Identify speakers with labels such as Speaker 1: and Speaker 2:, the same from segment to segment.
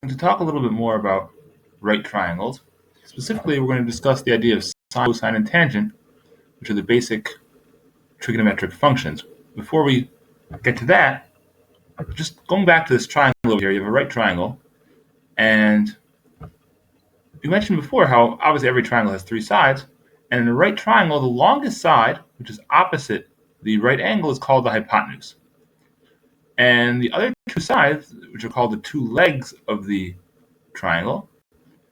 Speaker 1: to talk a little bit more about right triangles. Specifically, we're going to discuss the idea of sine, cosine, and tangent, which are the basic trigonometric functions. Before we get to that, just going back to this triangle over here, you have a right triangle, and we mentioned before how obviously every triangle has three sides, and in a right triangle, the longest side, which is opposite the right angle, is called the hypotenuse. And the other two sides, which are called the two legs of the triangle.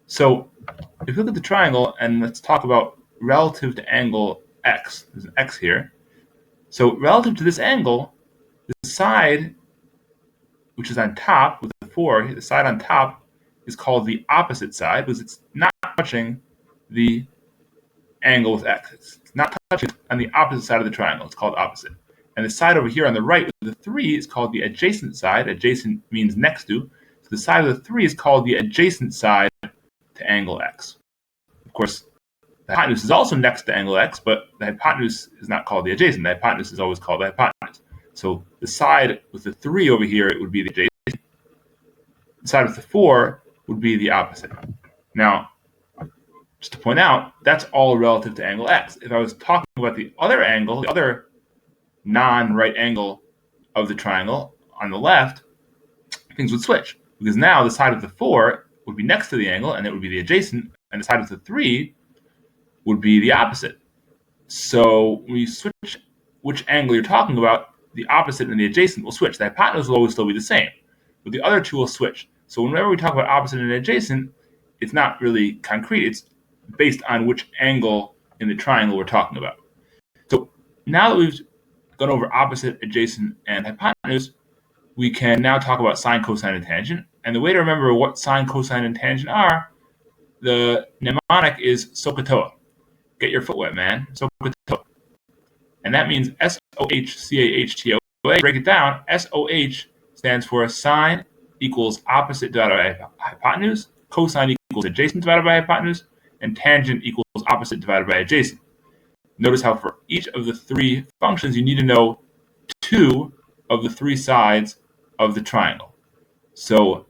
Speaker 1: So if you look at the triangle, and let's talk about relative to angle x. There's an x here. So relative to this angle, the side which is on top with the 4, the side on top is called the opposite side because it's not touching the angle with x. It's not touching on the opposite side of the triangle. It's called opposite. And the side over here on the right with the 3 is called the adjacent side. Adjacent means next to. So the side of the 3 is called the adjacent side to angle x. Of course, the hypotenuse is also next to angle x, but the hypotenuse is not called the adjacent. The hypotenuse is always called the hypotenuse. So the side with the 3 over here, it would be the adjacent. The side with the 4 would be the opposite. Now, just to point out, that's all relative to angle x. If I was talking about the other angle, the other non-right angle of the triangle on the left, things would switch. Because now the side of the 4 would be next to the angle, and it would be the adjacent, and the side of the 3 would be the opposite. So when you switch which angle you're talking about, the opposite and the adjacent will switch. The hypotenuse will always still be the same, but the other two will switch. So whenever we talk about opposite and adjacent, it's not really concrete. It's based on which angle in the triangle we're talking about. So now that we've gone over opposite, adjacent, and hypotenuse, we can now talk about sine, cosine, and tangent. And the way to remember what sine, cosine, and tangent are, the mnemonic is SOHCAHTOA. Get your foot wet, man. SOHCAHTOA. And that means SOHCAHTOA. Break it down. SOH stands for sine equals opposite divided by hypotenuse, cosine equals adjacent divided by hypotenuse, and tangent equals opposite divided by adjacent. Notice how for each of the three functions, you need to know 2 of the 3 sides of the triangle. So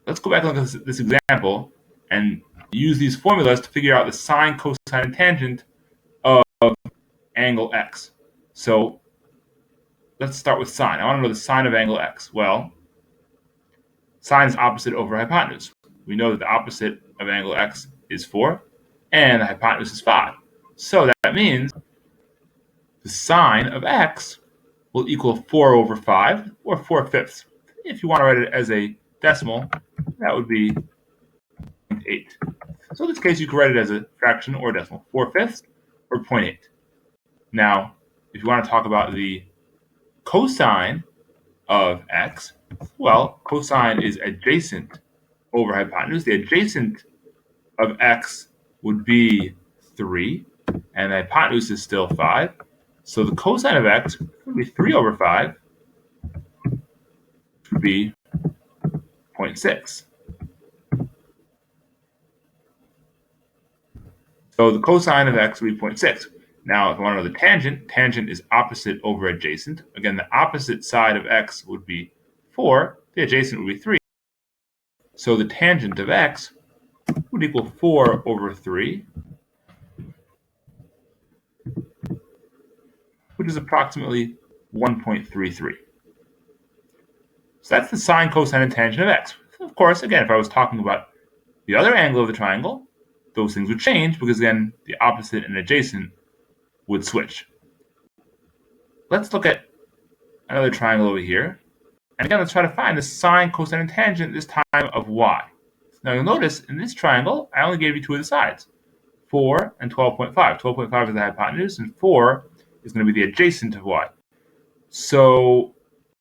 Speaker 1: let's go back and look at this example and use these formulas to figure out the sine, cosine, and tangent of angle x. So let's start with sine. I want to know the sine of angle x. Well, sine is opposite over hypotenuse. We know that the opposite of angle x is 4, and the hypotenuse is 5. So that means the sine of x will equal 4 over 5, or 4/5. If you want to write it as a decimal, that would be 0.8. So in this case, you could write it as a fraction or decimal, 4/5 or 0.8. Now, if you want to talk about the cosine of x, well, cosine is adjacent over hypotenuse. The adjacent of x would be 3, and the hypotenuse is still 5. So the cosine of x would be 3 over 5, which would be 0.6. So the cosine of x would be 0.6. Now, if I want to know the tangent, tangent is opposite over adjacent. Again, the opposite side of x would be 4. The adjacent would be 3. So the tangent of x would equal 4 over 3, which is approximately 1.33. So that's the sine, cosine, and tangent of x. Of course, again, if I was talking about the other angle of the triangle, those things would change because, again, the opposite and adjacent would switch. Let's look at another triangle over here. And again, let's try to find the sine, cosine, and tangent this time of y. Now you'll notice in this triangle, I only gave you 2 of the sides, 4 and 12.5. 12.5 is the hypotenuse, and 4 is going to be the adjacent of y. So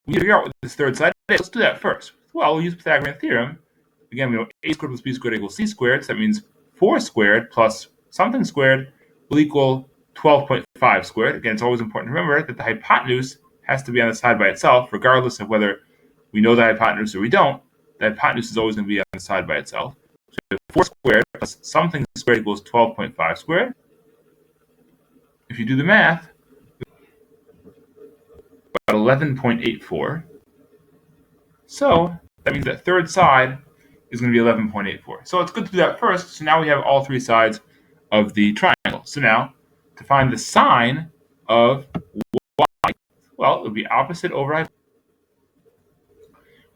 Speaker 1: we need to figure out what this third side is. Let's do that first. Well, we'll use Pythagorean theorem. Again, we know a squared plus b squared equals c squared. So that means 4 squared plus something squared will equal 12.5 squared. Again, it's always important to remember that the hypotenuse has to be on the side by itself, regardless of whether we know the hypotenuse or we don't. The hypotenuse is always going to be on the side by itself. So 4 squared plus something squared equals 12.5 squared. If you do the math, about 11.84. So That means that third side is going to be 11.84. So it's good to do that first. So now we have all three sides of the triangle. So now, to find the sine of y, well, it would be opposite over hypotenuse,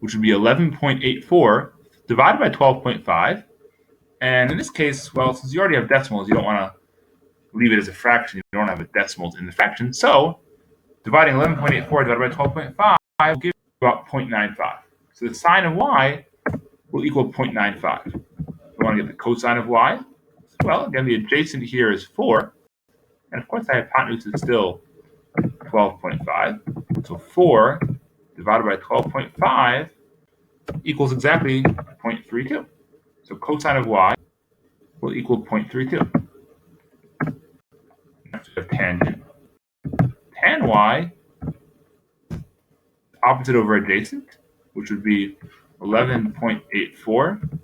Speaker 1: which would be 11.84 divided by 12.5. And in this case, well, since you already have decimals, you don't want to leave it as a fraction. You don't have a decimals in the fraction. So dividing 11.84 divided by 12.5 will give you about 0.95. So the sine of y will equal 0.95. If we want to get the cosine of y, well, again, the adjacent here is 4. And of course, the hypotenuse is still 12.5. So 4 divided by 12.5 equals exactly 0.32. So cosine of y will equal 0.32. Next we have tangent. Tan y, opposite over adjacent, which would be 11.84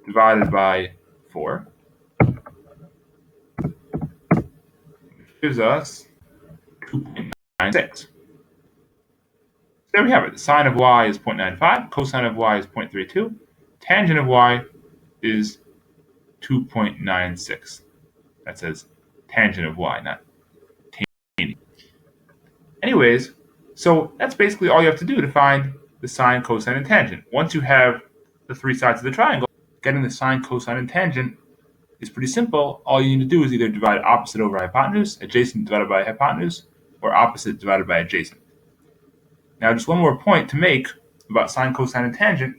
Speaker 1: divided by 4, which gives us 2.96. So there we have it. The sine of y is 0.95, cosine of y is 0.32, tangent of y is 2.96. That says tangent of y, not tan. Anyways, so that's basically all you have to do to find the sine, cosine, and tangent. Once you have the three sides of the triangle, getting the sine, cosine, and tangent is pretty simple. All you need to do is either divide opposite over hypotenuse, adjacent divided by hypotenuse, or opposite divided by adjacent. Now, just one more point to make about sine, cosine, and tangent.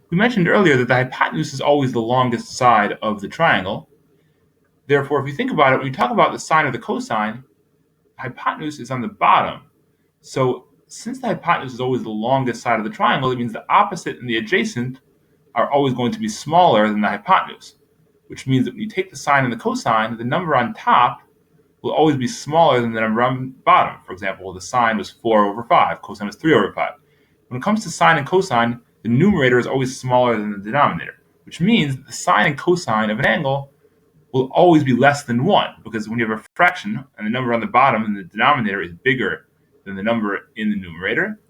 Speaker 1: We mentioned earlier that the hypotenuse is always the longest side of the triangle. Therefore, if you think about it, when you talk about the sine or the cosine, hypotenuse is on the bottom. So since the hypotenuse is always the longest side of the triangle, it means the opposite and the adjacent are always going to be smaller than the hypotenuse, which means that when you take the sine and the cosine, the number on top will always be smaller than the number on the bottom. For example, the sine was 4 over 5, cosine was 3 over 5. When it comes to sine and cosine, the numerator is always smaller than the denominator, which means that the sine and cosine of an angle will always be less than 1, because when you have a fraction and the number on the bottom in the denominator is bigger than the number in the numerator,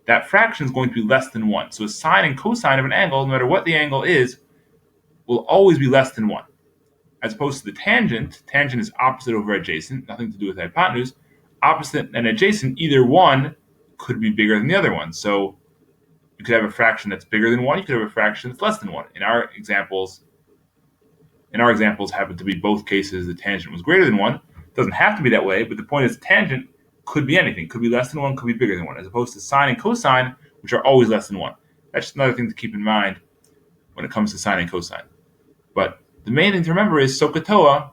Speaker 1: that fraction is going to be less than 1. So sine and cosine of an angle, no matter what the angle is, will always be less than 1. As opposed to the tangent is opposite over adjacent, nothing to do with hypotenuse. Opposite and adjacent, either one could be bigger than the other one. So you could have a fraction that's bigger than 1, you could have a fraction that's less than 1. In our examples happen to be both cases the tangent was greater than 1. It doesn't have to be that way, but the point is tangent could be anything. Could be less than 1, could be bigger than 1, as opposed to sine and cosine, which are always less than 1. That's just another thing to keep in mind when it comes to sine and cosine. But the main thing to remember is SOHCAHTOA,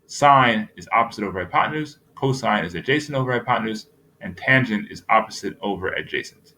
Speaker 1: sine is opposite over hypotenuse, cosine is adjacent over hypotenuse, and tangent is opposite over adjacent.